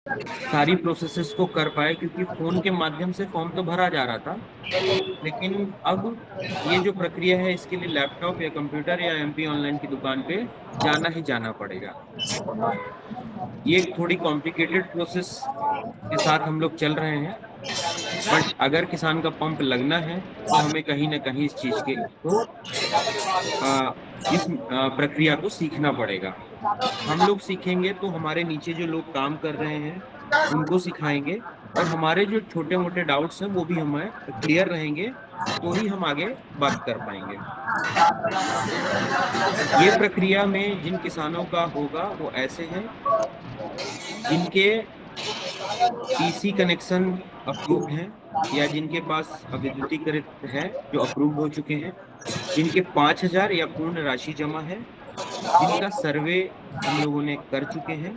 सारी प्रोसेसेस को कर पाए, क्योंकि फोन के माध्यम से फॉर्म तो भरा जा रहा था, लेकिन अब ये जो प्रक्रिया है इसके लिए लैपटॉप या कंप्यूटर या एमपी ऑनलाइन की दुकान पे जाना ही जाना पड़ेगा। ये एक थोड़ी कॉम्प्लिकेटेड प्रोसेस के साथ हम लोग चल रहे हैं, बट अगर किसान का पंप लगना है तो हमें कहीं ना कहीं इस चीज के को इस प्रक्रिया को सीखना पड़ेगा। हम लोग सीखेंगे तो हमारे नीचे जो लोग काम कर रहे हैं उनको सिखाएंगे, और हमारे जो छोटे मोटे डाउट्स हैं वो भी हमें क्लियर रहेंगे, तो ही हम आगे बात कर पाएंगे। ये प्रक्रिया में जिन किसानों का होगा वो ऐसे हैं जिनके पीसी कनेक्शन अप्रूव्ड हैं, या जिनके पास अविद्युतीकृत है जो अप्रूव्ड हो चुके हैं, जिनके 5,000 या पूर्ण राशि जमा है, जिनका सर्वे हम लोगों ने कर चुके हैं,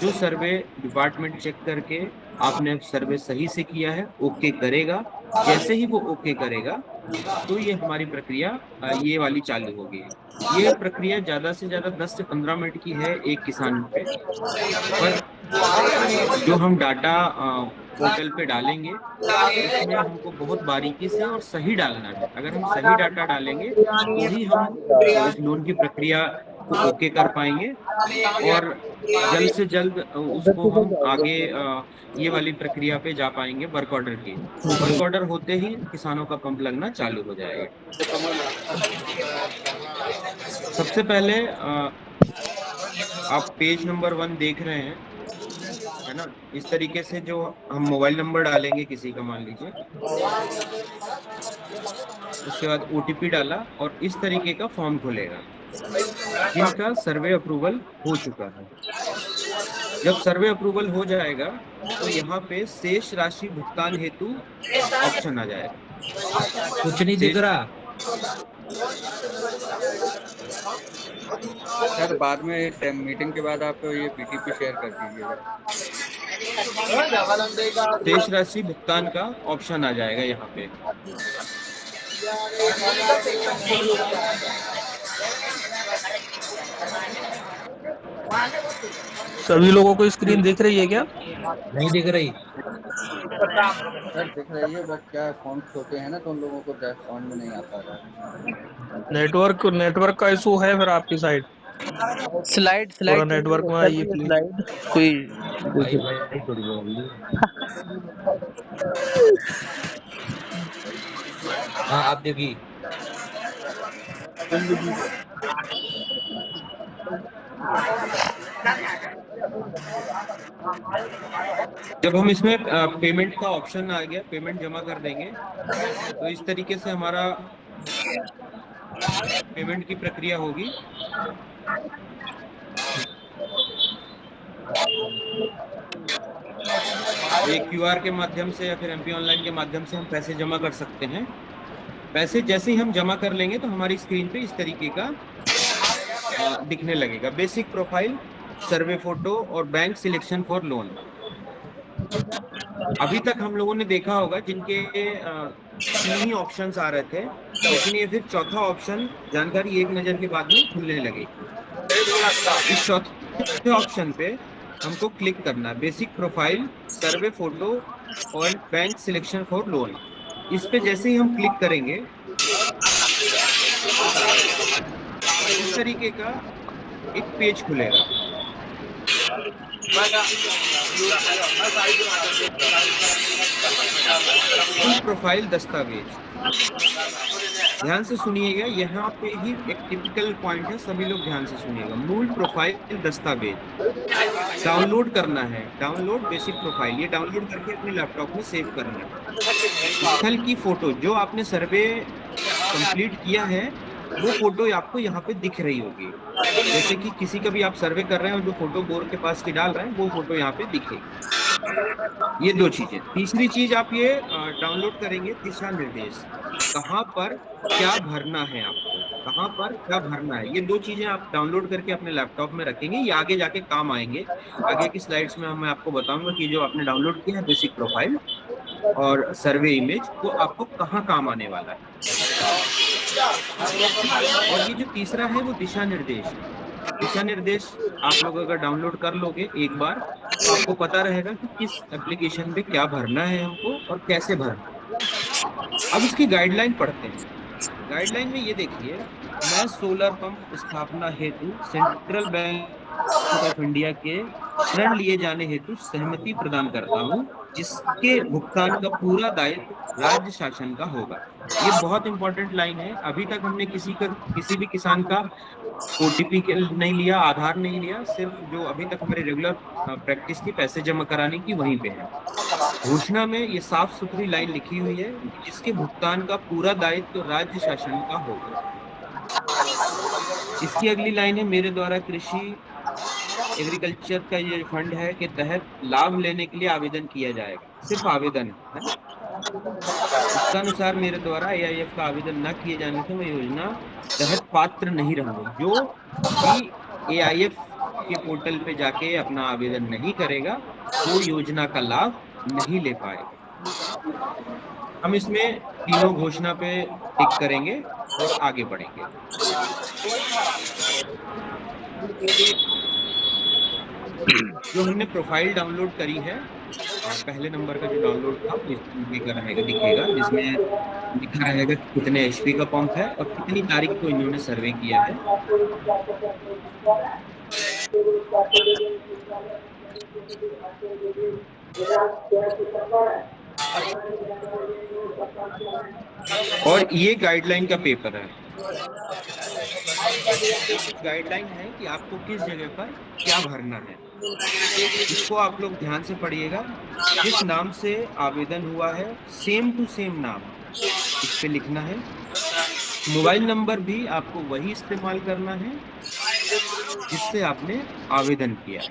जो सर्वे डिपार्टमेंट चेक करके आपने सर्वे सही से किया है ओके करेगा। जैसे ही वो ओके करेगा तो ये हमारी प्रक्रिया ये वाली चालू होगी। ये प्रक्रिया ज्यादा से ज्यादा 10 से 15 मिनट की है एक किसान पे, पर जो हम डाटा पोर्टल पे डालेंगे उसमें हमको बहुत बारीकी से और सही डालना है। अगर हम सही डाटा डालेंगे तो ही हम इस लोन की प्रक्रिया को ओके कर पाएंगे, और जल्द से जल्द उसको हम आगे ये वाली प्रक्रिया पे जा पाएंगे वर्क ऑर्डर की। वर्क ऑर्डर होते ही किसानों का पंप लगना चालू हो जाएगा। सबसे पहले आप पेज नंबर 1 देख रहे हैं, है ना? इस तरीके से जो हम मोबाइल नंबर डालेंगे किसी का, मान लीजिए, उसके बाद ओटीपी डाला और इस तरीके का फॉर्म खुलेगा जिनका सर्वे अप्रूवल हो चुका है। जब सर्वे अप्रूवल हो जाएगा तो यहाँ पे शेष राशि भुगतान हेतु ऑप्शन आ जाएगा। कुछ नहीं दिख शेष रहा सर, बाद में मीटिंग के बाद आप ये पीटीपी शेयर कर दीजिएगा। शेष राशि भुगतान का ऑप्शन आ जाएगा यहाँ पे। सभी लोगों को स्क्रीन दिख रही है क्या? नहीं दिख रही। सर दिख रही है, बट क्या फोन छोटे हैं ना, तो उन लोगों को समझ में नहीं आता है। नेटवर्क का इशू है फिर आपकी साइड? स्लाइड थोड़ा स्लाइड नेटवर्क में कर आइए दी प्लीज। स्लाइड कोई। भाई भाई थोड़ी बोल ली। हाँ आप देखिए। जब हम इसमें पेमेंट का ऑप्शन आ गया, पेमेंट जमा कर देंगे, तो इस तरीके से हमारा पेमेंट की प्रक्रिया होगी। ये क्यूआर के माध्यम से या फिर एमपी ऑनलाइन के माध्यम से हम पैसे जमा कर सकते हैं। पैसे जैसे ही हम जमा कर लेंगे तो हमारी स्क्रीन पे इस तरीके का दिखने लगेगा। बेसिक प्रोफाइल, सर्वे फोटो और बैंक सिलेक्शन फॉर लोन। अभी तक हम लोगों ने देखा होगा जिनके 3 ही ऑप्शंस आ रहे थे, लेकिन ये फिर चौथा ऑप्शन जानकारी एक नजर के बाद में खुलने लगे। इस चौथे ऑप्शन पे हमको क्लिक करना है, बेसिक प्रोफाइल, सर्वे फोटो और बैंक सिलेक्शन फॉर लोन। इस पे जैसे ही हम क्लिक करेंगे इस तरीके का एक पेज खुलेगा। फुल प्रोफाइल दस्तावेज। ध्यान से सुनिएगा, यहाँ पे ही एक टिपिकल पॉइंट है, सभी लोग ध्यान से सुनिएगा। मूल प्रोफाइल दस्तावेज डाउनलोड करना है। डाउनलोड बेसिक प्रोफाइल, ये डाउनलोड करके अपने लैपटॉप में सेव करना है। स्थल की फोटो, जो आपने सर्वे कंप्लीट किया है वो फोटो आपको यहाँ पे दिख रही होगी। जैसे कि किसी का भी आप सर्वे कर रहे हैं और जो फोटो बोर्ड के पास की डाल रहे हैं वो फोटो यहाँ पे दिखेगी। ये 2 चीजें। तीसरी चीज आप ये डाउनलोड करेंगे दिशा निर्देश, कहाँ पर क्या भरना है आपको, कहाँ पर क्या भरना है। ये 2 चीजें आप डाउनलोड करके अपने लैपटॉप में रखेंगे, ये आगे जाके काम आएंगे। आगे की स्लाइड्स में मैं आपको बताऊंगा कि जो आपने डाउनलोड किया है बेसिक प्रोफाइल और सर्वे इमेज, वो आपको कहाँ काम आने वाला है। और ये जो तीसरा है वो दिशा निर्देश है। दिशा निर्देश आप लोग अगर डाउनलोड कर लोगे एक बार तो आपको पता रहेगा कि किस एप्लीकेशन पे क्या भरना है हमको और कैसे भरना है। अब इसकी गाइडलाइन पढ़ते हैं। गाइडलाइन में ये देखिए, मैं सोलर पंप स्थापना हेतु सेंट्रल बैंक ऑफ इंडिया के ऋण लिए जाने हेतु सहमति प्रदान करता हूँ, जिसके भुगतान का पूरा दायित्व राज्य शासन का होगा। ये बहुत इंपॉर्टेंट लाइन है। अभी तक हमने किसी भी किसान का ओटीपी नहीं लिया, आधार नहीं लिया, सिर्फ जो अभी तक हमारी रेगुलर प्रैक्टिस थी पैसे जमा कराने की, वहीं पे है। घोषणा में ये साफ सुथरी लाइन लिखी हुई है कि जिसके भुगतान का पूरा दायित्व तो राज्य शासन का होगा। इसकी अगली लाइन है, मेरे द्वारा कृषि एग्रीकल्चर का ये फंड है के तहत लाभ लेने के लिए आवेदन किया जाएगा। सिर्फ आवेदन है। इसका अनुसार मेरे द्वारा एआईएफ का आवेदन न किए जाने से मैं योजना तहत पात्र नहीं रहूंगा। जो भी एआईएफ के पोर्टल पे जाके अपना आवेदन नहीं करेगा, वो योजना का लाभ नहीं ले पाएगा। हम इसमें तीनों घोषणा पे टिक करेंगे और आगे बढ़ेंगे। जो हमने प्रोफाइल डाउनलोड करी है, पहले नंबर का जो डाउनलोड था वो इसमें रहेगा, दिखेगा, जिसमें लिखा रहेगा कि कितने एचपी का पंप है और कितनी तारीख को इन्होंने सर्वे किया है। और ये गाइडलाइन का पेपर है। ये कुछ गाइडलाइन है कि आपको किस जगह पर क्या भरना है। इसको आप लोग ध्यान से पढ़िएगा। जिस नाम से आवेदन हुआ है सेम टू सेम नाम इस पे लिखना है। मोबाइल नंबर भी आपको वही इस्तेमाल करना है जिससे आपने आवेदन किया है।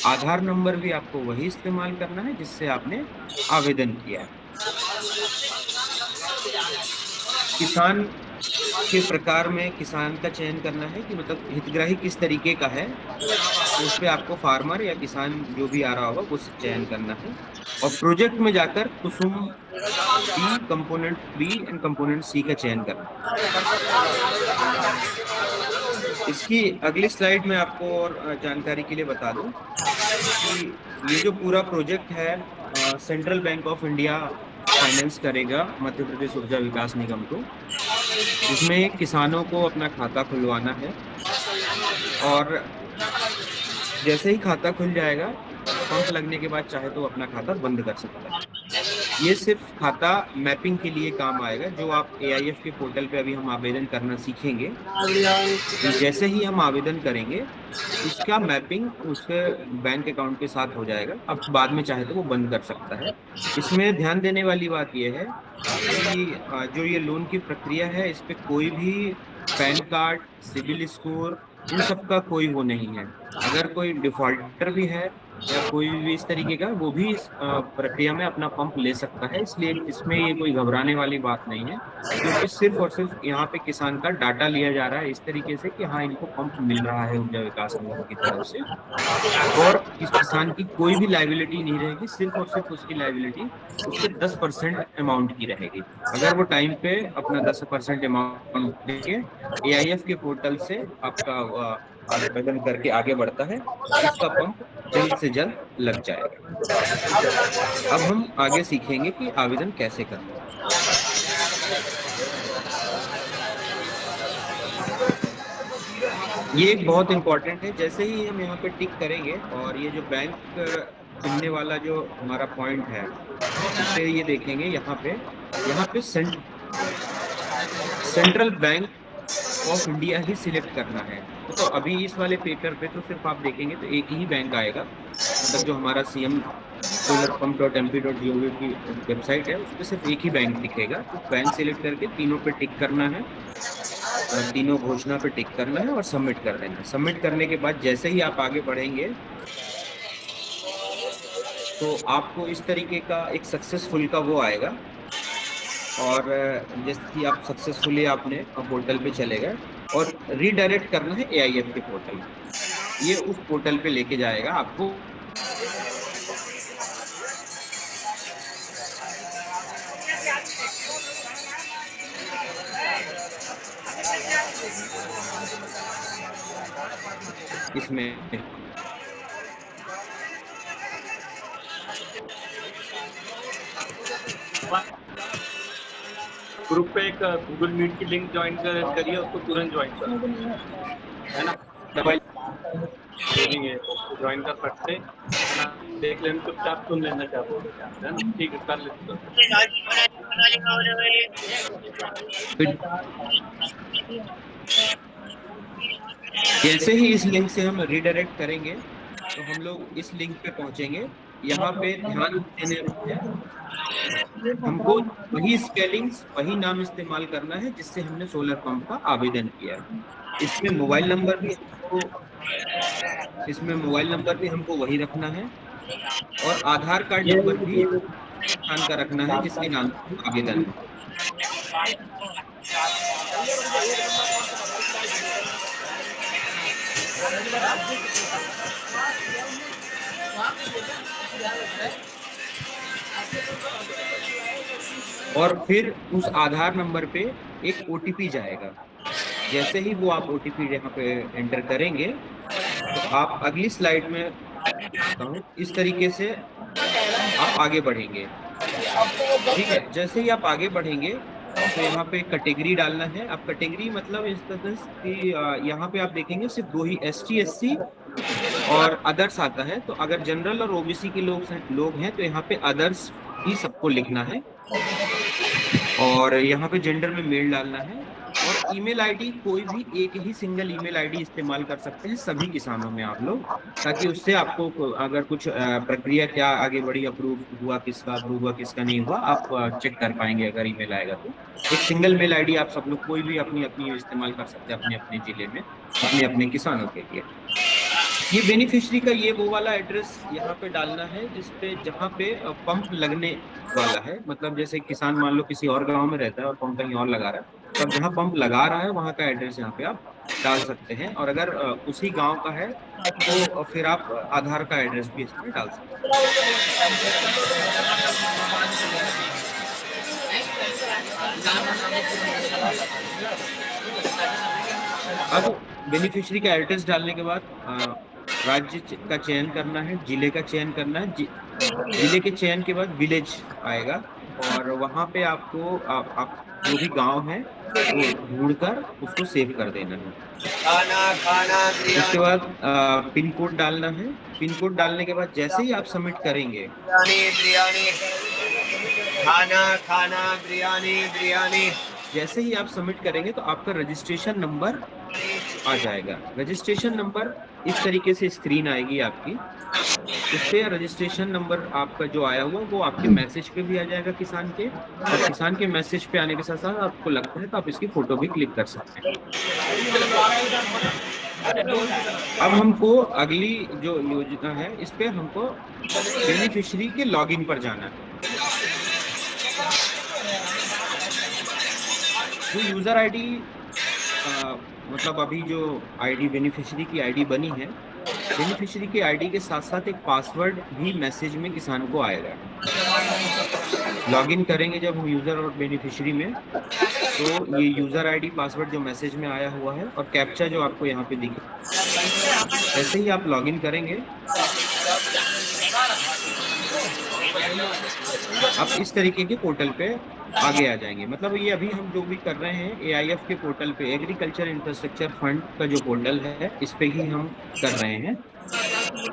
आधार नंबर भी आपको वही इस्तेमाल करना है जिससे आपने आवेदन किया है। किसान के प्रकार में किसान का चयन करना है कि मतलब हितग्राही किस तरीके का है, तो उस पे आपको फार्मर या किसान जो भी आ रहा होगा वो चयन करना है। और प्रोजेक्ट में जाकर Kusum B, component B and component C का चयन करना है। इसकी अगली स्लाइड में आपको और जानकारी के लिए बता दूं कि ये जो पूरा प्रोजेक्ट है central bank of India finance करेगा मध्य प्रदेश ऊर्जा विकास निगम को, जिसमें किसानों को अपना खाता खुलवाना है। और जैसे ही खाता खुल जाएगा, पंप लगने के बाद चाहे तो अपना खाता बंद कर सकता है। ये सिर्फ खाता मैपिंग के लिए काम आएगा, जो आप एआईएफ के पोर्टल पे अभी हम आवेदन करना सीखेंगे। कि जैसे ही हम आवेदन करेंगे, इसका मैपिंग उसके बैंक अकाउंट के साथ हो जाएगा। अब बाद में चाहे तो वो बंद कर सकता है। इसमें ध्यान देने वाली बात यह है कि जो ये लोन की प्रक्रिया है, इस पे कोई भी पैन कार्ड, सिविल स्कोर, इन सब का कोई वो नहीं है। अगर कोई डिफॉल्टर भी है या कोई भी इस तरीके का, वो भी इस प्रक्रिया में अपना पंप ले सकता है। इसलिए इसमें ये कोई घबराने वाली बात नहीं है, क्योंकि सिर्फ और सिर्फ यहाँ पे किसान का डाटा लिया जा रहा है इस तरीके से कि हाँ, इनको पंप मिल रहा है ऊर्जा विकास निगम की तरफ से। और इस किसान की कोई भी लाइबिलिटी नहीं रहेगी, सिर्फ और सिर्फ उसकी लाइबिलिटी उसके 10% अमाउंट की रहेगी। अगर वो टाइम पे अपना 10% अमाउंट देके एआईएफ के पोर्टल से आपका आवेदन करके आगे बढ़ता है, उसका पंप जल्द से जल्द लग जाएगा। अब हम आगे सीखेंगे कि आवेदन कैसे करना है। ये एक बहुत इंपॉर्टेंट है। जैसे ही हम यहाँ पे टिक करेंगे और ये जो बैंक चुनने वाला जो हमारा पॉइंट है, इस पे ये देखेंगे यहाँ पे central bank of India he select करना है। तो अभी इस वाले पेपर पे तो सिर्फ आप देखेंगे तो एक ही बैंक आएगा, मतलब जो हमारा cm-solarpump.mp.gov की वेबसाइट है, उस पर सिर्फ एक ही बैंक दिखेगा। तो बैंक सिलेक्ट करके तीनों पे टिक करना है, तीनों घोषणा पे टिक करना है और सबमिट कर देना है। सबमिट करने के बाद जैसे ही आप आगे बढ़ेंगे, तो आपको इस तरीके का एक सक्सेसफुल का वो आएगा। और जैसे कि आप सक्सेसफुली आपने पोर्टल पे चले गए और रीडायरेक्ट करना है एआईएफ के पोर्टल। ये उस पोर्टल पे लेके जाएगा आपको। इसमें ग्रुप पे एक गूगल मीट की लिंक ज्वाइन करिए, उसको तुरंत ज्वाइन कर, है ना। दबाई देंगे उसको ज्वाइन कर सकते, है ना। देख लेना, चुपचाप सुन लेना क्या बोल रहे हैं, है ना। ठीक है, कर लेते जैसे ही इस लिंक से हम रिडायरेक्ट करेंगे तो हम लोग इस लिंक पे पहुंचेंगे। यहाँ पे ध्यान देने हमको वही स्पेलिंग्स वही नाम इस्तेमाल करना है जिससे हमने सोलर पंप का आवेदन किया है। इसमें मोबाइल नंबर भी हमको वही रखना है और आधार कार्ड नंबर भी किसान का रखना है जिसके नाम से आवेदन है। और फिर उस आधार नंबर पे एक ओटीपी जाएगा। जैसे ही वो आप ओटीपी यहाँ पे एंटर करेंगे तो आप अगली स्लाइड में इस तरीके से आप आगे बढ़ेंगे। ठीक है, जैसे ही आप आगे बढ़ेंगे तो यहाँ पे कैटेगरी डालना है। आप कैटेगरी मतलब इस तरह कि यहाँ पे आप देखेंगे सिर्फ दो ही ST SC और अदर्स आता है। तो अगर जनरल और OBC के लोग हैं तो यहाँ पे अदर्स ही सबको लिखना है और यहाँ पे जेंडर में मेल डालना है। और ईमेल आईडी कोई भी एक ही सिंगल ईमेल आईडी इस्तेमाल कर सकते हैं सभी किसानों में आप लोग, ताकि उससे आपको अगर कुछ प्रक्रिया क्या आगे बढ़ी, अप्रूव हुआ किसका नहीं हुआ, आप चेक कर पाएंगे। अगर ईमेल आएगा तो एक सिंगल मेल आईडी आप सब लोग कोई भी अपनी अपनी इस्तेमाल कर सकते हैं अपने अपने जिले में अपने अपने किसानों के लिए। ये बेनिफिशियरी का ये वो वाला एड्रेस यहाँ पे डालना है जिसपे जहाँ पे पंप लगने वाला है। मतलब जैसे किसान मान लो किसी और गांव में रहता है और पंप कहीं और लगा रहा है, तो जहाँ पंप लगा रहा है वहाँ का एड्रेस यहाँ पे आप डाल सकते हैं। और अगर उसी गांव का है तो फिर आप आधार का एड्रेस भी इसमें डाल सकते हैं। अब बेनिफिशियरी का एड्रेस डालने के बाद राज्य का चयन करना है, जिले का चयन करना है। जिले के चयन के बाद विलेज आएगा और वहां पे आपको आप जो भी गांव है वो ढूंढकर उसको सेव कर देना है। उसके बाद पिन कोड डालना है। पिन कोड डालने के बाद जैसे ही आप सबमिट करेंगे जैसे ही आप सबमिट करेंगे तो आपका रजिस्ट्रेशन नंबर आ जाएगा। रजिस्ट्रेशन नंबर इस तरीके से स्क्रीन आएगी आपकी, उस पे रजिस्ट्रेशन नंबर आपका जो आया हुआ वो आपके मैसेज पे भी आ जाएगा किसान के, और किसान के मैसेज पे आने के साथ साथ आपको लगता है तो आप इसकी फोटो भी क्लिक कर सकते हैं। अब हमको अगली जो योजना है इस पे हमको बेनिफिशियरी के लॉगिन पर जाना है। जो यूजर आईडी मतलब अभी जो आईडी बेनिफिशियरी की आईडी बनी है, बेनिफिशियरी की आईडी के साथ साथ एक पासवर्ड भी मैसेज में किसान को आएगा। लॉगिन करेंगे जब हम यूजर और बेनिफिशियरी में, तो ये यूजर आईडी पासवर्ड जो मैसेज में आया हुआ है और कैप्चा जो आपको यहाँ पे दिखे, ऐसे ही आप लॉगिन करेंगे आप इस तरीके के पोर्टल पे आगे आ जाएंगे। मतलब ये अभी हम जो भी कर रहे हैं AIF के पोर्टल पे, एग्रीकल्चर इंफ्रास्ट्रक्चर फंड का जो पोर्टल है इस पे ही हम कर रहे हैं।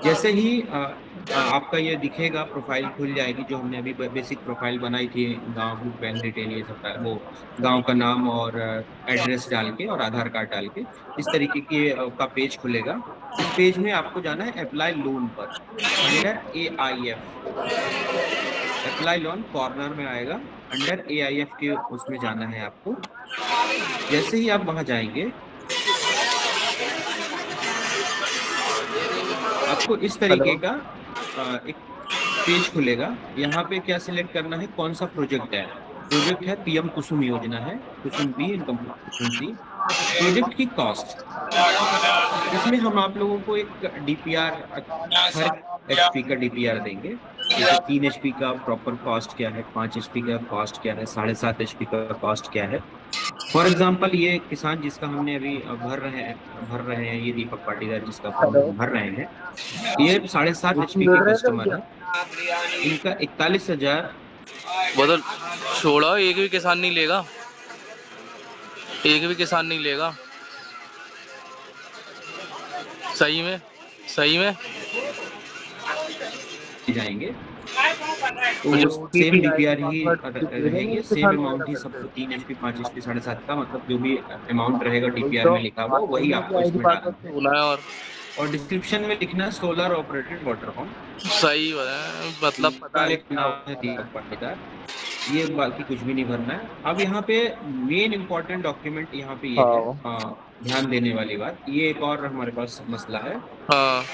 जैसे ही आपका ये दिखेगा, प्रोफाइल खुल जाएगी जो हमने अभी बेसिक प्रोफाइल बनाई थी, गांव, ग्रुप, बैंक डिटेल, ये सब वो गांव का नाम और एड्रेस डाल के और आधार कार्ड डाल के इस तरीके के का पेज खुलेगा। इस पेज में आपको जाना है अप्लाई लोन पर, under AIF। Apply loan corner में आएगा, अंडर AIF के उसमें जाना है आपको। जैसे ही आप वहां जाएंगे आपको इस तरीके का एक पेज खुलेगा। यहाँ पे क्या सिलेक्ट करना है, कौन सा प्रोजेक्ट है। प्रोजेक्ट है PM कुसुम योजना है, कुसुम बी इनकम सी। प्रोजेक्ट की कॉस्ट, इसमें हम आप लोगों को एक DPR हर HP का DPR देंगे। जैसे 3 HP का प्रॉपर कॉस्ट क्या है, 5 HP का कॉस्ट क्या है, 7.5 HP का कॉस्ट क्या है, फॉर एग्जाम्पल ये किसान जिसका हमने अभी भर रहे हैं, ये दीपक पाटीदार जिसका फॉर्म हम भर रहे हैं, ये 7.5 HP के कस्टमर है। इनका 41,000। बदल छोड़ा, एक भी किसान नहीं लेगा, एक भी किसान नहीं लेगा। सही में, सही में जाएंगे तो सेम डीपीआर ही रहेंगे, सेम अमाउंट ही सबको 3 HP 5 HP 7.5 का, मतलब जो भी अमाउंट रहेगा डीपीआर में लिखा हुआ वही आपको इसमें डालना है। बोला है। और डिस्क्रिप्शन में लिखना है सोलर ऑपरेटेड वाटर पंप। सही है, मतलब पता नहीं क्या नाम है दीपक पाटीदार, ये बाकी कुछ भी नहीं भरना है। अब यहाँ पे मेन इंपॉर्टेंट डॉक्यूमेंट यहाँ पे ये है, ध्यान देने वाली बात, ये एक और हमारे पास मसला है। हाँ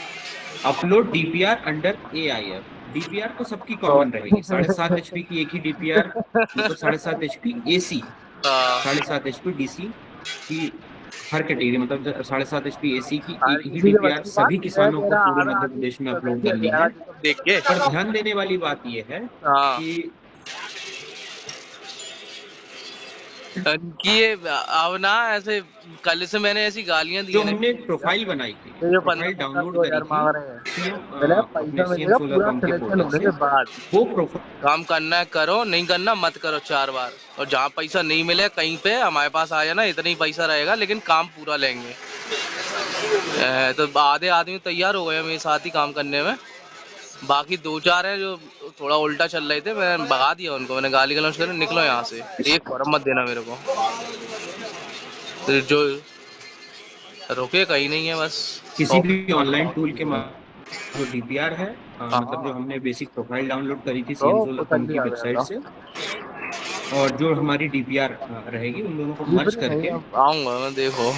upload DPR under AIF। DPR तो सबकी कॉमन रहेगी, 7.5 HP की एक ही डीपीआर, मतलब 7.5 HP AC, हाँ 7.5 HP DC की हर कैटेगरी, मतलब 7.5 HP AC की एक ही डीपीआर सभी किसानों को पूरे मध्य प्रदेश में अपलोड करनी है। देख के। पर ध्यान देने वाली बात यह है हाँ कि कि ये अब ना ऐसे कल से मैंने ऐसी गालियां दी जो हैं हमने प्रोफाइल बनाई थी, जो प्रोफाइल 15 डाउनलोड 2000 करी मांग थी रहे हैं। सीएम पैसा अपने सीएम मिलेगा सोलर पूरा पंप के सिलेक्शन पोर्टल होने से, के बाद। वो प्रोफाइल काम करना है करो, नहीं करना मत करो 4 बार। और जहाँ पैसा नहीं मिले कहीं पे हमारे पास आ जाना, इतना ही पैसा रहेगा लेकिन काम पूरा लेंगे। तो आधे आदमी तैयार हो गए मेरे साथ ही काम करने में, बाकी 2-4 हैं जो थोड़ा उल्टा चल रहे थे, मैंने भगा दिया उनको, मैंने गाली गलौज कर निकलो यहाँ से, एक फॉर्म मत देना मेरे को। तो जो रुके कहीं नहीं है बस। किसी भी ऑनलाइन टूल के जो डीपीआर है, मतलब जो हाँ हमने बेसिक प्रोफाइल डाउनलोड करी थी सीएम तो सोलर कुछ पंप की भी आ गया वेबसाइट था। से, और जो हमारी डीपीआर रहेगी उन दोनों को मर्ज करके, आऊंगा मैं, देखो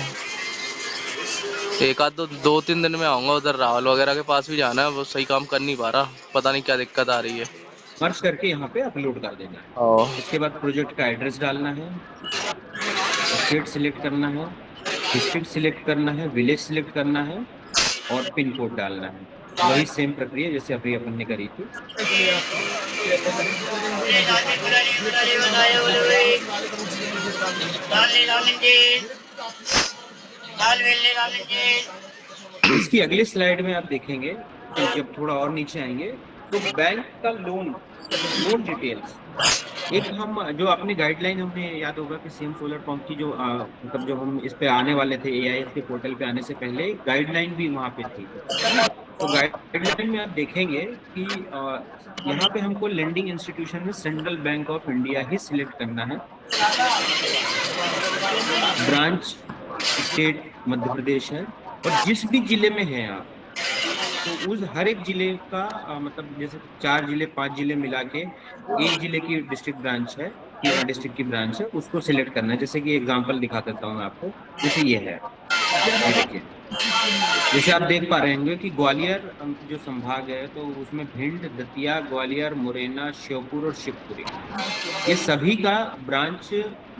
एक आध 2-3 दिन में आऊंगा। उधर राहुल वगैरह के पास भी जाना है, वो सही काम कर नहीं पा रहा, पता नहीं क्या दिक्कत आ रही है। मर्ज करके यहाँ पे अपलोड कर देना है। हाँ इसके बाद प्रोजेक्ट का एड्रेस डालना है, स्टेट सिलेक्ट करना है, डिस्ट्रिक्ट सिलेक्ट करना है, विलेज सिलेक्ट करना है, और पिन कोड डालना है। वही सेम प्रक्रिया जैसे अभी अपन ने करी थी। इसकी अगली स्लाइड में आप देखेंगे कि जब थोड़ा और नीचे आएंगे तो बैंक का लोन डिटेल्स, एक हम जो अपनी गाइडलाइन, हमने याद होगा कि सीएम सोलर पंप की जो मतलब जो हम इस पे आने वाले थे AIF के पोर्टल पे आने से पहले गाइडलाइन भी वहां पे थी। तो गाइडलाइन में आप देखेंगे कि यहाँ पे हमको लेंडिंग इंस्टीट्यूशन में central bank of India he select करना है। ब्रांच स्टेट मध्य प्रदेश है, और जिस भी जिले में है आप, तो उस हर एक जिले का मतलब जैसे 4 जिले 5 जिले मिला के एक जिले की डिस्ट्रिक्ट ब्रांच है, डिस्ट्रिक्ट की ब्रांच है, उसको सिलेक्ट करना है। जैसे कि एग्जांपल दिखा देता हूँ मैं आपको, जैसे ये है, ये देखिए, जैसे आप देख पा रहे होंगे कि ग्वालियर जो संभाग है, तो उसमें भिंड, दतिया, ग्वालियर, मुरैना, श्योपुर और शिवपुरी, ये सभी का ब्रांच,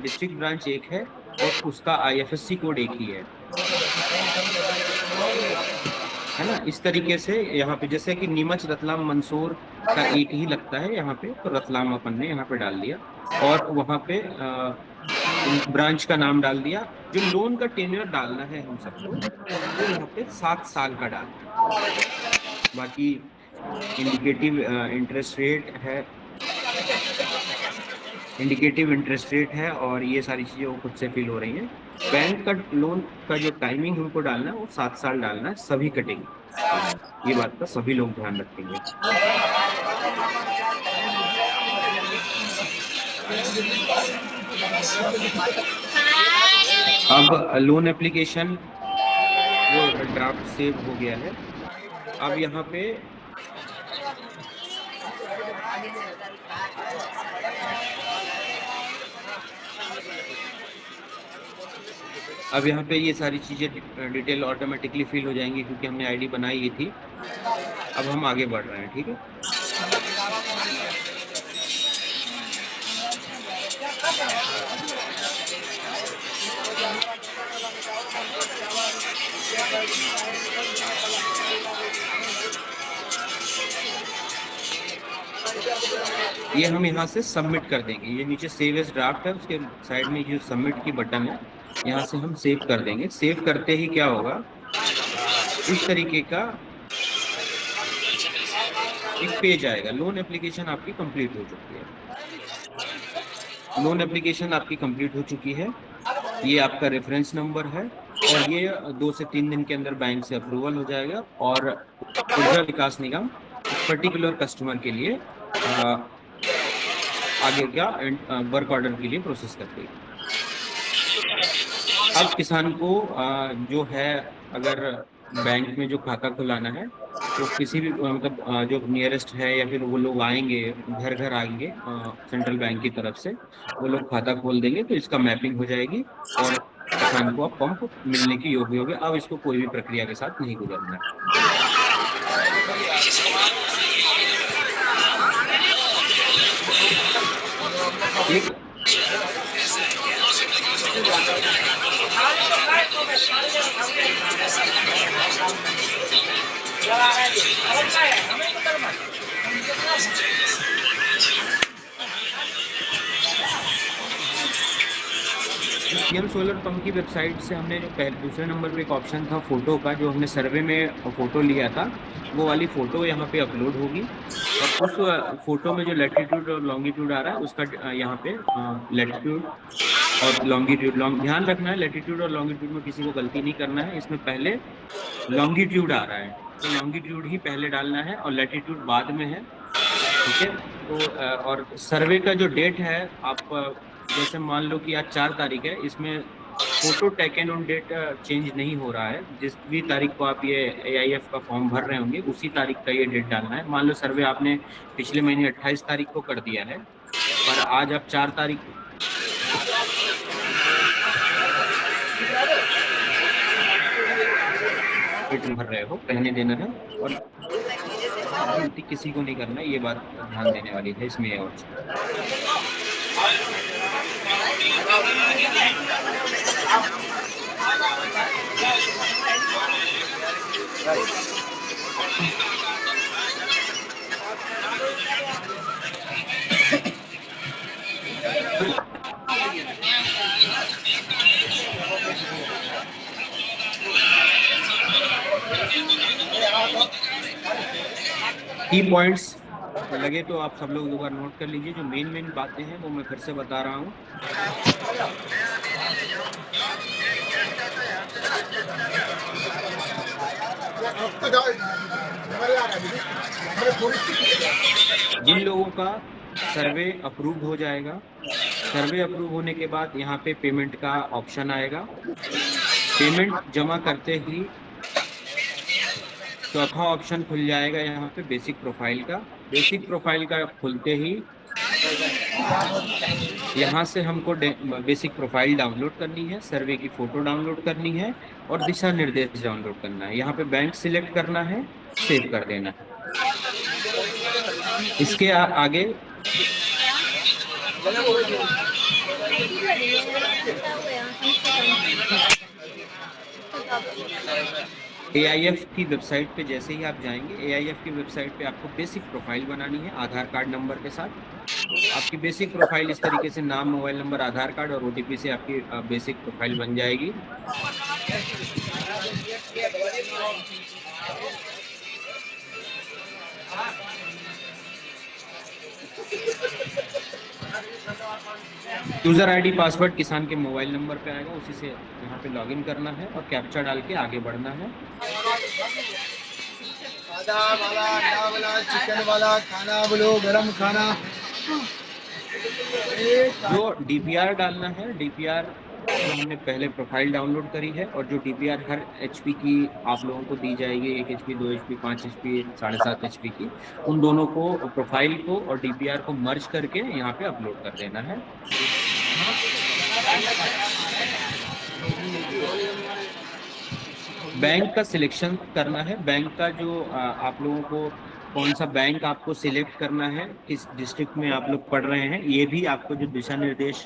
डिस्ट्रिक्ट ब्रांच एक है, और उसका IFSC कोड एक ही है ना। इस तरीके से यहाँ पे जैसे कि नीमच, रतलाम, मंदसौर का एक ही लगता है यहाँ पे, तो रतलाम अपन ने यहाँ पे डाल दिया, और वहाँ पे ब्रांच का नाम डाल दिया। जो लोन का टेन्योर डालना है हम सबको, वो यहाँ पे 7 साल का डालना है। बाकी इंडिकेटिव इंटरेस्ट रेट है, और ये सारी चीजें वो खुद से फिल हो रही हैं। बैंक का लोन का जो टाइमिंग हमको डालना है वो 7 साल डालना है, सभी कटेंगे। ये बात का सभी लोग ध्यान रखेंगे। अब लोन एप्लीकेशन वो ड्राफ्ट सेव हो गया है। अब यहाँ पे ये सारी चीजें डिटेल ऑटोमेटिकली फिल हो जाएंगी, क्योंकि हमने आईडी बनाई ही थी। अब हम आगे बढ़ रहे हैं, ठीक है। ये हम यहाँ से सबमिट कर देंगे। ये नीचे सेव एज ड्राफ्ट है, उसके साइड में जो सबमिट की बटन है, यहाँ से हम सेव कर देंगे। सेव करते ही क्या होगा, इस तरीके का एक पेज आएगा। लोन एप्लीकेशन आपकी कंप्लीट हो चुकी है। लोन एप्लीकेशन आपकी कंप्लीट हो चुकी है। ये आपका रेफरेंस नंबर है और ये 2 से 3 दिन के अंदर बैंक से अप्रूवल हो जाएगा और ऊर्जा विकास निगम इस पर्टिकुलर कस्टमर के लिए आगे का वर्क ऑर्डर के लिए प्रोसेस कर देगी। अब किसान को जो है, अगर बैंक में जो खाता खुलाना है तो किसी भी मतलब जो नियरेस्ट है या फिर वो लोग आएंगे, घर घर आएंगे सेंट्रल बैंक की तरफ से, वो लोग खाता खोल देंगे तो इसका मैपिंग हो जाएगी और किसान को अब पंप मिलने की योग्य होगी। अब इसको कोई भी प्रक्रिया के साथ नहीं गुजरना है। एक सीएम सोलर पंप की वेबसाइट से हमने जो दूसरे नंबर पे एक ऑप्शन था फोटो का, जो हमने सर्वे में फोटो लिया था, वो वाली फोटो यहाँ पे अपलोड होगी और उस फोटो में जो लैटिट्यूड और लॉन्गिट्यूड आ रहा है उसका यहाँ पे लैटिट्यूड और लॉन्गिट्यूड, ध्यान रखना है लैटिट्यूड और लॉन्गिट्यूड में किसी को गलती नहीं करना है। इसमें पहले लॉन्गिट्यूड आ रहा है तो लॉन्गिट्यूड ही पहले डालना है और लैटिट्यूड बाद में है, ठीक है। तो और सर्वे का जो डेट है, आप जैसे मान लो कि आज 4 तारीख है, इसमें photo taken on date change नहीं हो रहा है। जिस भी तारीख को आप ये AIF का फॉर्म भर रहे होंगे उसी तारीख का ये डेट डालना है। मान लो सर्वे आपने पिछले महीने 28 तारीख को कर दिया है पर आज आप 4 तारीख भर रहे हो, कहने देना है और गलती किसी को नहीं करना है, ये बात ध्यान देने वाली है इसमें। और की पॉइंट्स लगे तो आप सब लोग एक बार नोट कर लीजिए। जो मेन बातें हैं वो मैं फिर से बता रहा हूँ। जिन लोगों का सर्वे अप्रूव हो जाएगा, सर्वे अप्रूव होने के बाद यहाँ पे पेमेंट का ऑप्शन आएगा। पेमेंट जमा करते ही चौथा ऑप्शन खुल जाएगा यहाँ पे बेसिक प्रोफाइल का। बेसिक प्रोफाइल का खुलते ही यहाँ से हमको बेसिक प्रोफाइल डाउनलोड करनी है, सर्वे की फोटो डाउनलोड करनी है और दिशा निर्देश डाउनलोड करना है। यहाँ पे बैंक सिलेक्ट करना है, सेव कर देना है। इसके आगे AIF की वेबसाइट पे जैसे ही आप जाएंगे, AIF की वेबसाइट पे आपको बेसिक प्रोफाइल बनानी है आधार कार्ड नंबर के साथ। आपकी बेसिक प्रोफाइल इस तरीके से नाम, मोबाइल नंबर, आधार कार्ड और OTP से आपकी बेसिक प्रोफाइल बन जाएगी। यूजर ID पासवर्ड किसान के मोबाइल नंबर पे आएगा, उसी से यहाँ पे लॉगिन करना है और कैप्चा डाल के आगे बढ़ना है। सादा वाला, अंडा वाला, चिकन वाला खाना बोलो, गरम खाना। जो DPR डालना है, DPR जो हमने पहले प्रोफाइल डाउनलोड करी है और जो DPR हर HP की आप लोगों को दी जाएगी, 1 HP, 2 HP, 5 HP, 7.5 HP की, उन दोनों को, प्रोफाइल को और DPR को मर्ज करके यहाँ पे अपलोड कर देना है। बैंक का सिलेक्शन करना है। बैंक का जो आप लोगों को कौन सा बैंक आपको सिलेक्ट करना है, किस डिस्ट्रिक्ट में आप लोग पढ़ रहे हैं, ये भी आपको जो दिशा निर्देश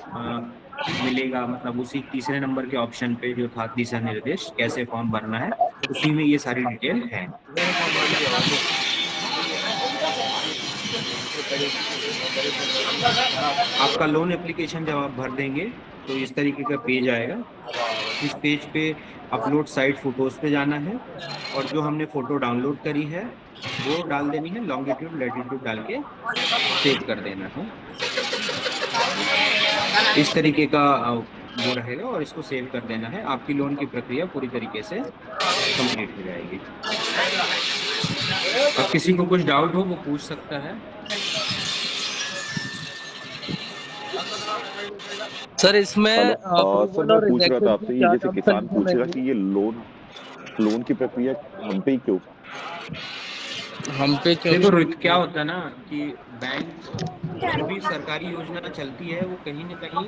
मिलेगा, मतलब उसी तीसरे नंबर के ऑप्शन पे जो था दिशा निर्देश कैसे फॉर्म भरना है, उसी में ये सारी डिटेल है। आपका लोन एप्लीकेशन जब आप भर देंगे तो इस तरीके का पेज आएगा। इस पेज पे अपलोड साइट फोटोज पे जाना है और जो हमने फोटो डाउनलोड करी है वो डाल देनी है, लॉन्गिट्यूड लैटिट्यूड डाल के सेव कर देना है। इस तरीके का वो रहेगा और इसको सेव कर देना है। आपकी लोन की प्रक्रिया पूरी तरीके से कंप्लीट हो जाएगी। अब किसी को कुछ डाउट हो वो पूछ सकता है। सर इसमें सर approval मैं और पूछ रहा था rejection आपसे, की ये क्या जैसे किसान terms and पूछेगा कि conditions ये लोन की प्रक्रिया हम पे ही क्यों? हम पे क्यों? देखो रोहित, क्या होता है ना कि बैंक जो भी सरकारी योजना चलती है वो कहीं ना कहीं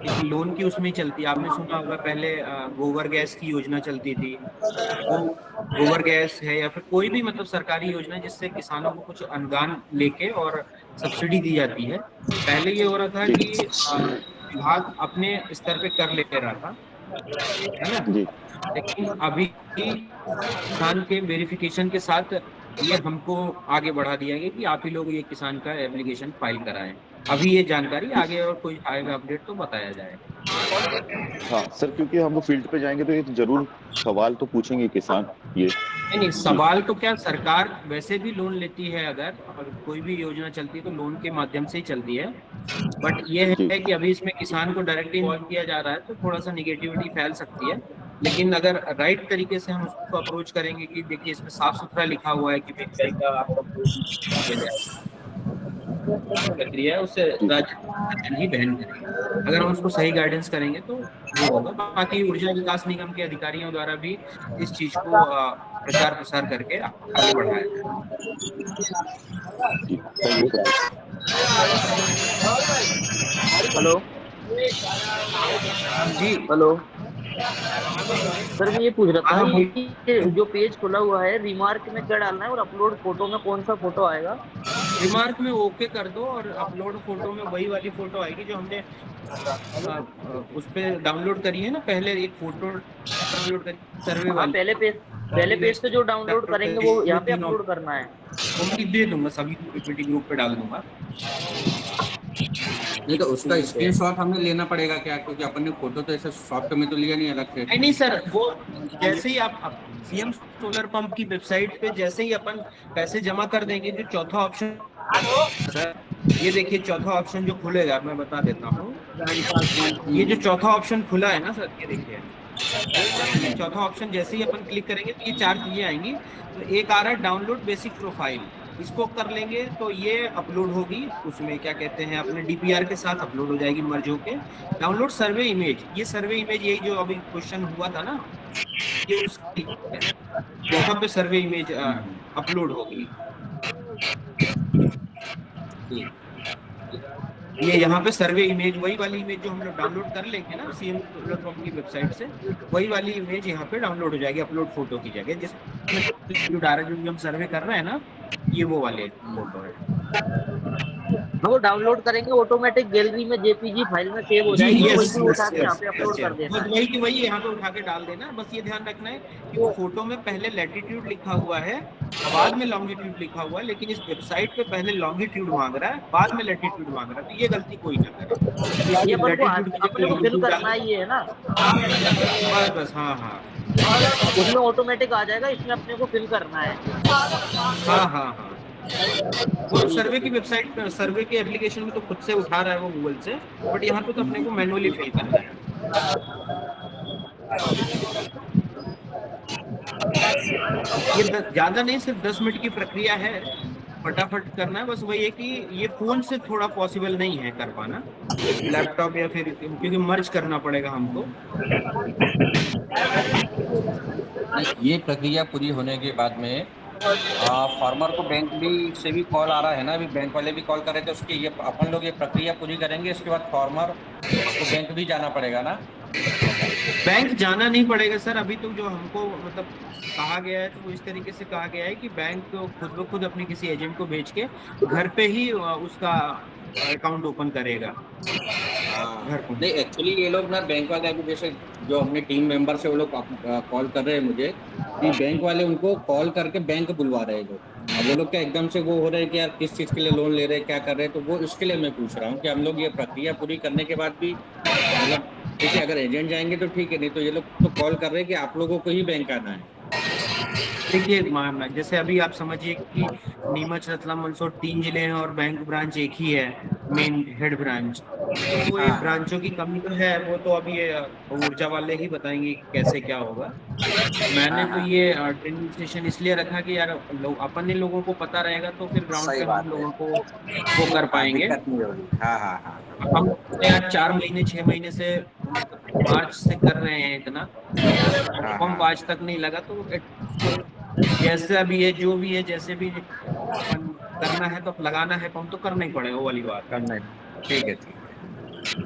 एक लोन की उसमें ही चलती है। आपने सुना होगा पहले गोबर गैस की योजना चलती थी। वो गोबर गैस है या फिर कोई भी मतलब सरकारी योजना जिससे किसानों को कुछ अनुदान लेके और सब्सिडी दी जाती है। पहले ये हो रहा था कि विभाग अपने स्तर पे कर ले रहा था, है ना। जी लेकिन अभी किसान के वेरिफिकेशन के साथ ये हमको आगे बढ़ा दिया गया कि आप ही लोग ये किसान का एप्लीकेशन फाइल कराएं। अभी ये जानकारी आगे और कोई आएगा अपडेट तो बताया जाएगा। हाँ सर, क्योंकि हम फील्ड पे जाएंगे तो ये जरूर सवाल तो पूछेंगे किसान। ये नहीं, सवाल तो क्या, सरकार वैसे भी लोन लेती है, अगर और कोई भी योजना चलती है तो लोन के माध्यम से ही चलती है। बट ये है कि अभी इसमें किसान को डायरेक्टली इन्वॉल्व किया जा रहा है तो थोड़ा सा निगेटिविटी फैल सकती है। लेकिन अगर राइट तरीके से हम उसको अप्रोच करेंगे कि देखिए इसमें साफ सुथरा लिखा हुआ है कि प्रक्रिया है उससे राज्य ही बहन करेंगे। अगर हम उसको सही गाइडेंस करेंगे तो वो होगा। बाकी ऊर्जा विकास निगम के अधिकारियों द्वारा भी इस चीज को प्रचार प्रसार करके आगे बढ़ाया जाए। हेलो जी हेलो सर, मैं ये पूछ रहा था हाँ, कि जो पेज खुला हुआ है रिमार्क में क्या डालना है और अपलोड फोटो में कौन सा फोटो आएगा? रिमार्क में ओके कर दो और अपलोड फोटो में वही वाली फोटो आएगी जो हमने उस पे डाउनलोड करी है ना। पहले एक फोटो डाउनलोड करी सर्वे हाँ, वाली, पहले पेज पे जो डाउनलोड करेंगे वो यहाँ पे अपलोड करना है। वो मैं दे दूंगा, सभी पीपीटी ग्रुप पे डाल दूंगा। नहीं तो उसका स्क्रीनशॉट हमें लेना पड़ेगा क्या? क्योंकि अपन ने फोटो तो ऐसे सॉफ्ट में तो लिया नहीं अलग से। नहीं सर, वो जैसे ही आप सीएम सोलर पंप की वेबसाइट पे जैसे ही अपन पैसे जमा कर देंगे, जो चौथा ऑप्शन सर, ये देखिए चौथा ऑप्शन जो खुलेगा, मैं बता देता हूँ। ये जो चौथा ऑप्शन खुला है ना सर, ये देखिए चौथा ऑप्शन जैसे ही अपन क्लिक करेंगे तो ये 4 चीजें आएंगी। तो एक आ रहा है डाउनलोड बेसिक प्रोफाइल, इसको कर लेंगे तो ये अपलोड होगी। उसमें क्या कहते हैं अपने डीपीआर के साथ अपलोड हो जाएगी मर्ज होके। डाउनलोड सर्वे इमेज, ये सर्वे इमेज यही जो अभी क्वेश्चन हुआ था ना, ये उसकी यहाँ पे सर्वे इमेज अपलोड होगी। ये यहाँ पे सर्वे इमेज, वही वाली इमेज जो हम लोग डाउनलोड कर लेंगे ना सीएम सोलर पंप की वेबसाइट से, वही वाली इमेज यहाँ पे डाउनलोड हो जाएगी अपलोड फोटो की जगह। जिसमें जो डायरेक्ट जो हम सर्वे कर रहे हैं ना, ये वो वाले फोटो है। वो डाउनलोड करेंगे ऑटोमेटिक गैलरी में जेपीजी फाइल में सेव हो जाएगी। वही उठा के यहाँ पे अपलोड कर देना है। वही की वही यहाँ पे उठा के डाल देना। बस ये ध्यान रखना है कि वो फोटो में पहले लैटिट्यूड लिखा हुआ है, बाद में लॉन्गिट्यूड लिखा हुआ है, लेकिन इस वेबसाइट पे पहले लॉन्गिट्यूड मांग रहा है, बाद में लैटिट्यूड मांग रहा है। तो ये गलती कोई ना करे। ये अपन को अपने को फिल करना ही है ना। बस हाँ, उसमें ऑटोमेटिक आ जाएगा, इसमें अपने को फिल करना है। हाँ। वो सर्वे की वेबसाइट, सर्वे के एप्लीकेशन में तो खुद से उठा रहा है वो गूगल से, बट यहाँ पे तो अपने को मैनुअली फिल करना है। ये ज्यादा नहीं, सिर्फ 10 मिनट की प्रक्रिया है, फटाफट करना है। बस वही है कि ये फोन से थोड़ा पॉसिबल नहीं है कर पाना, लैपटॉप या फिर क्योंकि मर्ज करना पड़ेगा हमको। ये प्रक्रिया पूरी होने के बाद में फार्मर को बैंक भी से भी कॉल आ रहा है ना, अभी बैंक वाले भी कॉल कर रहे थे उसकी। ये अपन लोग ये प्रक्रिया पूरी करेंगे, इसके बाद फार्मर को बैंक भी जाना पड़ेगा ना? बैंक जाना नहीं पड़ेगा सर। अभी तो जो हमको मतलब कहा गया है तो वो इस तरीके से कहा गया है कि बैंक तो खुद ब खुद अपने किसी एजेंट को भेज के घर पे ही उसका अकाउंट ओपन करेगा। घर पे नहीं, एक्चुअली ये लोग ना बैंक वाले अभी जैसे जो अपने टीम मेंबर से वो लोग कॉल कर रहे हैं मुझे कि बैंक वाले उनको कॉल करके बैंक बुलवा रहे हैं लोग। अब वो लोग क्या एकदम से वो हो रहे हैं कि यार किस चीज़ के लिए लोन ले रहे हैं, क्या कर रहे हैं, तो वो इसके लिए मैं पूछ रहा हूँ कि हम लोग ये प्रक्रिया पूरी करने के बाद भी मतलब ठीक है, अगर एजेंट जाएंगे तो ठीक है, नहीं तो ये लोग तो कॉल कर रहे हैं कि आप लोगों को ही बैंक आना है। देखिए जैसे अभी आप समझिए कि नीमच, रतलाम, मंदसौर 3 जिले हैं और बैंक ब्रांच एक ही है, मेन हेड ब्रांच। तो ये हाँ ब्रांचों की कमी तो है, वो तो अभी ये ऊर्जा वाले ही बताएंगे कि कैसे क्या होगा। मैंने हाँ तो हाँ, ये ट्रेनिंग सेशन इसलिए रखा कि यार अपने लोगों को पता रहेगा तो फिर ग्राउंड सही पे हम बात है। लोगों को वो कर हाँ पाएंगे। दिक्कत नहीं होगी। हाँ हाँ हाँ हम यार 4 महीने 6 महीने से, मतलब मार्च से कर रहे हैं इतना, और हाँ पंप हाँ, आज तक नहीं लगा। तो जैसे अभी ये जो भी है, जैसे भी अपन करना है तो लगाना है पंप तो करना ही पड़ेगा, वो वाली बात है। करना है। ठीक है ठीक है।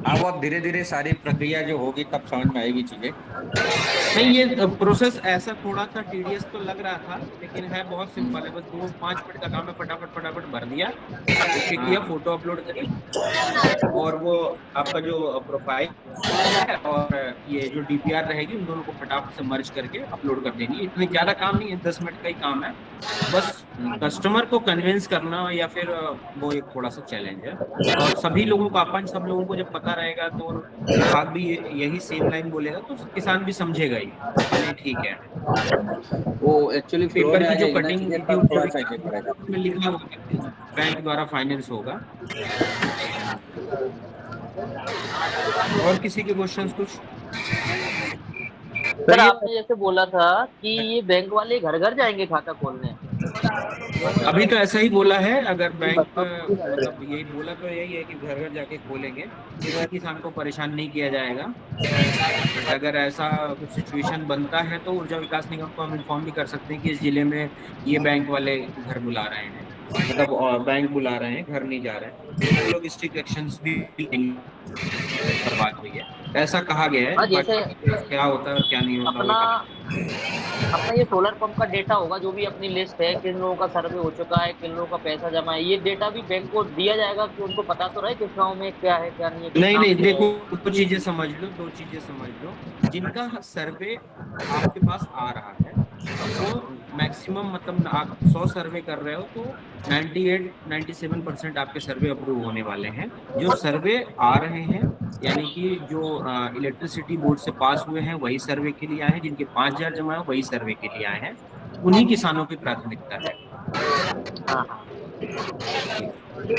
हाँ वो अब धीरे धीरे सारी प्रक्रिया जो होगी तब समझ में आएगी चीजें। नहीं, ये प्रोसेस ऐसा थोड़ा सा टीडियस तो लग रहा था, लेकिन है बहुत सिंपल है। बस 2-5 मिनट का काम है, फटाफट फटाफट भर दिया, ओके किया, हाँ फोटो अपलोड करी, और वो आपका जो प्रोफाइल है और ये जो डीपीआर रहेगी उन दोनों को फटाफट से मर्ज करके अपलोड कर देनी है। इतनी ज्यादा काम नहीं है, 10 मिनट का ही काम है। बस कस्टमर को कन्विंस करना या फिर वो एक थोड़ा सा चैलेंज है। और सभी लोगों को, अपन सब लोगों को जब पता रहेगा तो विभाग भी यही सेम लाइन बोलेगा तो किसान भी समझेगा ही कि नहीं ठीक है। वो एक्चुअली फ्लो पेपर में आ की जो जाएगी ना कटिंग चीजें, की थी तब ऊर्जा थोड़ा सा विकास इफेक्ट में, पड़ेगा। उसमें लिखा हुआ कि बैंक द्वारा फाइनेंस होगा। और किसी के क्वेश्चंस कुछ? सर आपने जैसे बोला था कि ये बैंक वाले घर घर जाएंगे खाता खोलने। अभी तो ऐसा ही बोला है। अगर बैंक मतलब यही बोला तो यही है कि घर घर जाके खोलेंगे, किसी किसान को परेशान नहीं किया जाएगा। बट अगर ऐसा कुछ सिचुएशन बनता है तो ऊर्जा विकास निगम को हम इन्फॉर्म भी कर सकते हैं कि इस जिले में ये बैंक वाले घर बुला रहे हैं, मतलब बैंक बुला रहे हैं, घर नहीं जा रहे हैं, तो वो लोग स्ट्रिक्ट एक्शंस भी लेंगे। पर बात हुई है, ऐसा कहा गया है। हाँ जैसे बाकी क्या होता है और क्या नहीं होता वो अपना अलग। अपना ये सोलर पंप का डेटा होगा, जो भी अपनी लिस्ट है, किन लोगों का सर्वे हो चुका है, किन लोगों का पैसा जमा है, ये डेटा भी बैंक को दिया जाएगा कि उनको पता तो रहे किस गांव में क्या है क्या नहीं है, किस नहीं नाम नहीं, से देखो है। दो चीजें समझ लो, दो चीजें समझ लो। जिनका सर्वे आपके पास आ रहा है वो मैक्सिमम, मतलब आप 100 सर्वे कर रहे हो तो 98-97% आपके सर्वे अप्रूव होने वाले हैं। जो सर्वे आ रहे हैं, यानी कि जो इलेक्ट्रिसिटी बोर्ड से पास हुए हैं वही सर्वे के लिए आए हैं, जिनके 5,000 जमा है वही सर्वे के लिए आए हैं, उन्हीं किसानों की प्राथमिकता है। हाँ हाँ। जी।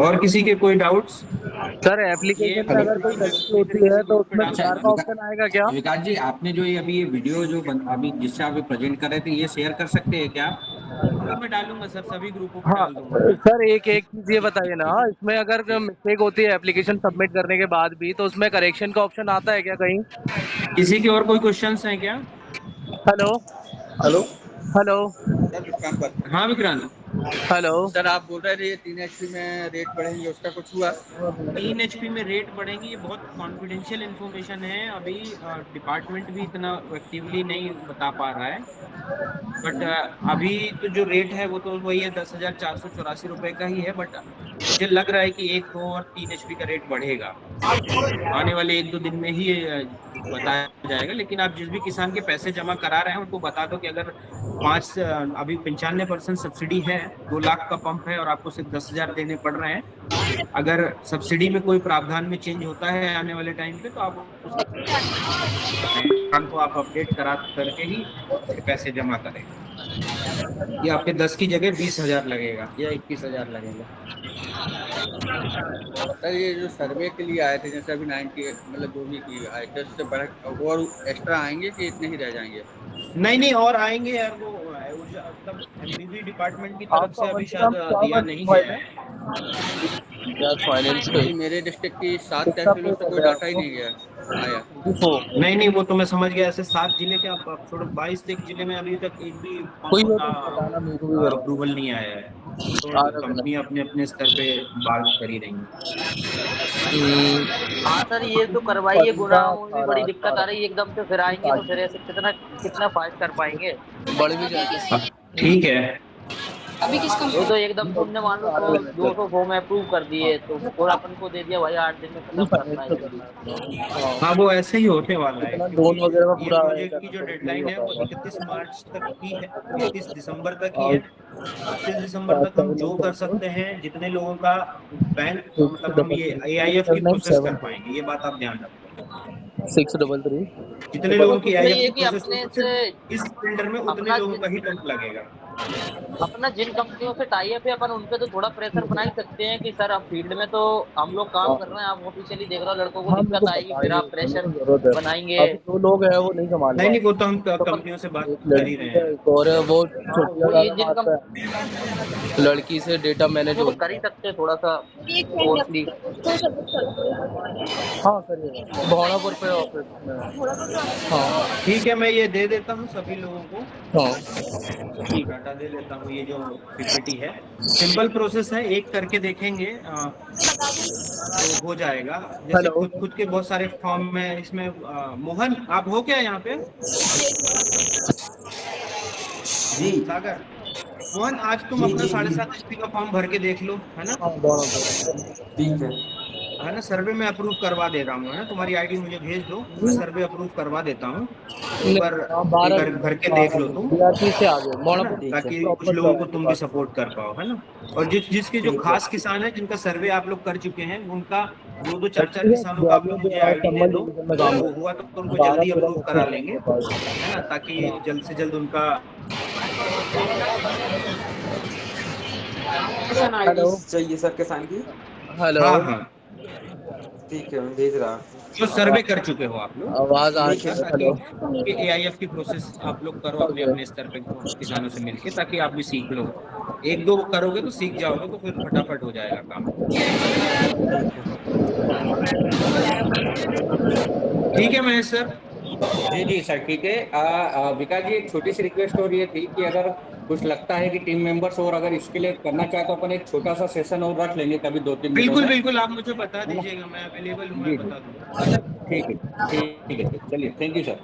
और किसी के कोई डाउट्स? सर ये एप्लीकेशन में अगर कोई मैं गलती पूरी होती तरीके है से तो ग्रुप पे उसमें डाल अच्छा सुधार का दूंगा। ऑप्शन आएगा क्या? विकास जी, आपने जो ये अभी ये वीडियो जो अभी जिससे आप प्रेजेंट कर रहे थे, ये शेयर कर सकते हैं क्या? हाँ मैं डालूंगा सर, सभी ग्रुपों पे हाँ डाल दूंगा मैं। सर, एक एक चीज ये बताइए ना, इसमें अगर मिस्टेक होती है एप्लीकेशन सबमिट करने के बाद भी, तो उसमें करेक्शन का ऑप्शन आता है क्या कहीं? किसी के और कोई क्वेश्चंस हैं क्या? हेलो हेलो हेलो हाँ विक्रांत। हेलो। सर, आप बोल रहे थे ये 3 HP में रेट बढ़ेंगे, उसका कुछ हुआ? 3 HP में रेट बढ़ेंगे, ये बहुत कॉन्फिडेंशियल इंफॉर्मेशन है। अभी डिपार्टमेंट भी इतना एक्टिवली नहीं बता पा रहा है। बट अभी तो जो रेट है वो तो वही है, 10,484 रुपए का ही है। बट मुझे लग रहा है कि 1, 2 और 3 HP का रेट बढ़ेगा आने वाले 1-2 दिन में ही, बताया जाएगा। लेकिन आप जिस भी किसान के पैसे जमा करा रहे हैं उनको बता दो कि अगर अभी 95% सब्सिडी है, 2 लाख का पंप है और आपको सिर्फ 10,000 देने पड़ रहे हैं। अगर सब्सिडी में कोई प्रावधान में चेंज होता है आने वाले टाइम पे तो आप उस प्लान को आप अपडेट करा करके ही फिर पैसे जमा करें। ये आपके 10 की जगह 20,000 लगेगा या 21,000 लगेगा। सर ये जो सर्वे के लिए आए थे, जैसे अभी 90 मतलब जो भी की आए थे, उससे बढ़ और एक्स्ट्रा आएंगे कि इतने ही रह जाएंगे? नहीं नहीं, और आएंगे यार। वो मतलब एमबीबी डिपार्टमेंट की तरफ से आपका अभी मंचूराम शायद क्या दिया नहीं गया है। फाइनेंस अभी मेरे डिस्ट्रिक्ट की 7 कितना पे तहसीलों से कर कोई रहे हैं डाटा ही आपको? नहीं गया आया। नहीं नहीं, वो तो मैं समझ गया। ऐसे 7 जिले के आप छोड़ो, 22 जिले में अभी तक एक भी कोई पंप हो का तो बताना, मेरे को भी करो। अप्रूवल नहीं आया है। तो आधा देना। कंपनी अपने अपने स्तर पे बात कर ही रही है। हाँ सर ये तो करवाइए, गुनाहों में भी बड़ी दिक्कत आ रही है, एकदम से फिर आएंगे तो फिर ऐसे कितना कितना फास्ट कर पाएंगे। बढ़ भी जाएगी। ठीक है। अभी किस वो कंपनी तो एकदम तुमने मान लो 200 फॉर्म अप्रूव कर दिए तो और अपन को दे दिया भाई 8 दिन में खत्म करना है जल्दी। हाँ वो ऐसे ही होने वाला है, इतना क्योंकि लोन वगैरह में ये पूरा प्रोजेक्ट की करना जो तो नहीं डेडलाइन हो है वो पाएगा। 31 मार्च तक की है, 31 दिसंबर तक की और है। 31 दिसंबर तक हम जो कर सकते हैं, जितने लोगों का बैंक, मतलब हम ये AIF की प्रोसेस कर 633 पाएंगे, ये बात आप ध्यान रखो। 633। जितने देखो लोगों की उसमें AIF ये की कि प्रोसेस अपने होगी, से सिर्फ इस टेंडर में उतने अपना लोगों का ही टर्म लगेगा। अपना जिन कंपनियों से टाई अप है अपन उनपे तो थोड़ा प्रेशर बना ही सकते हैं कि सर अब फील्ड में तो हम लोग काम कर रहे हैं, आप ऑफिशियली देख रहे हो लड़कों को हाँ मेरे दिक्कत को आएगी, फिर बताइए, आप मेरे प्रेशर को जरूरत है। बनाएंगे। अभी जो लोग हैं वो नहीं संभाल नहीं पा नहीं, वो तो हम रहे। तो कंपनियों से बात एक कर ही लड़की रहे है, हैं। एक और है, वो हाँ छोटी वो ये ज्यादा जिन मारता है। लड़की से डेटा मैनेज वो हो तो कर ही सकते हैं थोड़ा सा एक मिनट कॉस्टली। उसको सबमिट कर दो। हाँ करिएगा, भावनापुर पे ऑफिस में। हाँ ठीक है, मैं ये दे देता हूँ सभी लोगों को, हाँ सबको डाटा दे देता हूँ। ये जो PPT है, सिंपल प्रोसेस है, एक करके देखेंगे तो हो जाएगा। जैसे हेलो। खुद खुद के बहुत सारे फॉर्म में इसमें मोहन आप हो क्या यहाँ पे? जी सागर, मोहन आज तुम जी अपना जी जी 7.5 HP का फॉर्म भर के देख लो, है ना? हाँ भावनापुर। ठीक है। है ना, सर्वे में अप्रूव करवा दे रहा हूँ, है ना? तुम्हारी ID मुझे भेज दो, मैं सर्वे अप्रूव करवा देता हूँ। एक नहीं, बार हाँ एक 12 बार भर के देख लो तुम, DRP से आगे है ना, भावनापुर ठीक है। ताकि कुछ प्रॉपर लोगों को चौराहे के तुम भी पास। सपोर्ट कर पाओ, है ना? और जिसके जो ठीक है। खास किसान है, जिनका सर्वे आप लोग कर चुके हैं, उनका 2-2 4-4 एक्चुअली किसानों का आप ग्वालियर लोग जो मुझे है ID दे संबल दो। डिवीजन में अगर काम वो करता हुआ है। तो उनको जल्दी 12-13 अप्रूव करा मुखिया है लेंगे, उनके पास। है ना, ताकि जल्द से जल्द उनका। किसान आईडी हेलो चाहिए सर किसान की। हेलो। हाँ हाँ, ठीक है मैं भेज रहा। जो सर्वे कर चुके हो आप लोग, आवाज आ ठीक रही है। है, है। ताकि हेलो। AIF की प्रोसेस आप लोग करो अपने ओके। अपने स्तर पे किसानों से मिलके, ताकि आप भी सीख लो। एक दो करोगे तो सीख जाओगे, तो फिर फटाफट हो जाएगा काम। ठीक है। ठीक है महेश सर। जी जी सर ठीक है। विकास जी एक छोटी सी रिक्वेस्ट और ये थी कि अगर कुछ लगता है कि टीम मेंबर्स और अगर इसके लिए करना चाहे तो अपन एक छोटा सा सेशन और रख लेंगे कभी 2-3 दिनों बिल्कुल में, बिल्कुल, आप मुझे बता है ना। दीजिएगा, मैं अवेलेबल हूँ, मैं जी जी बता दूंगा, है ना? ठीक है चलिए थैंक यू सर।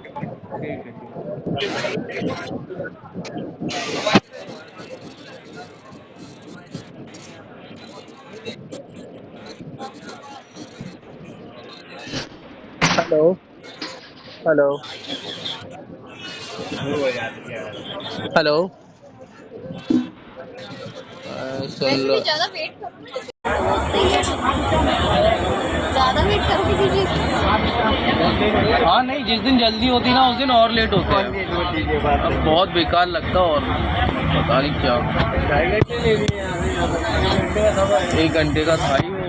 ठीक है, ठीक। हेलो। हेलो। हेलो। सुन वैसे लो। भी ज्यादा वेट करोगे ज्यादा वेट करोगे दीदी। हाँ नहीं, जिस दिन जल्दी होती ना उस दिन और लेट होते हैं। अब बहुत बेकार लगता है, और पता नहीं क्या 1 घंटे का था ही वो।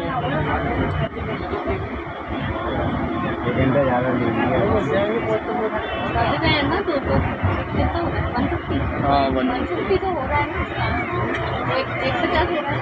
ज्यादा है ना तो कितना हो रहा है 150। हाँ 150 तो हो रहा है ना। एक 50 हो रहा है।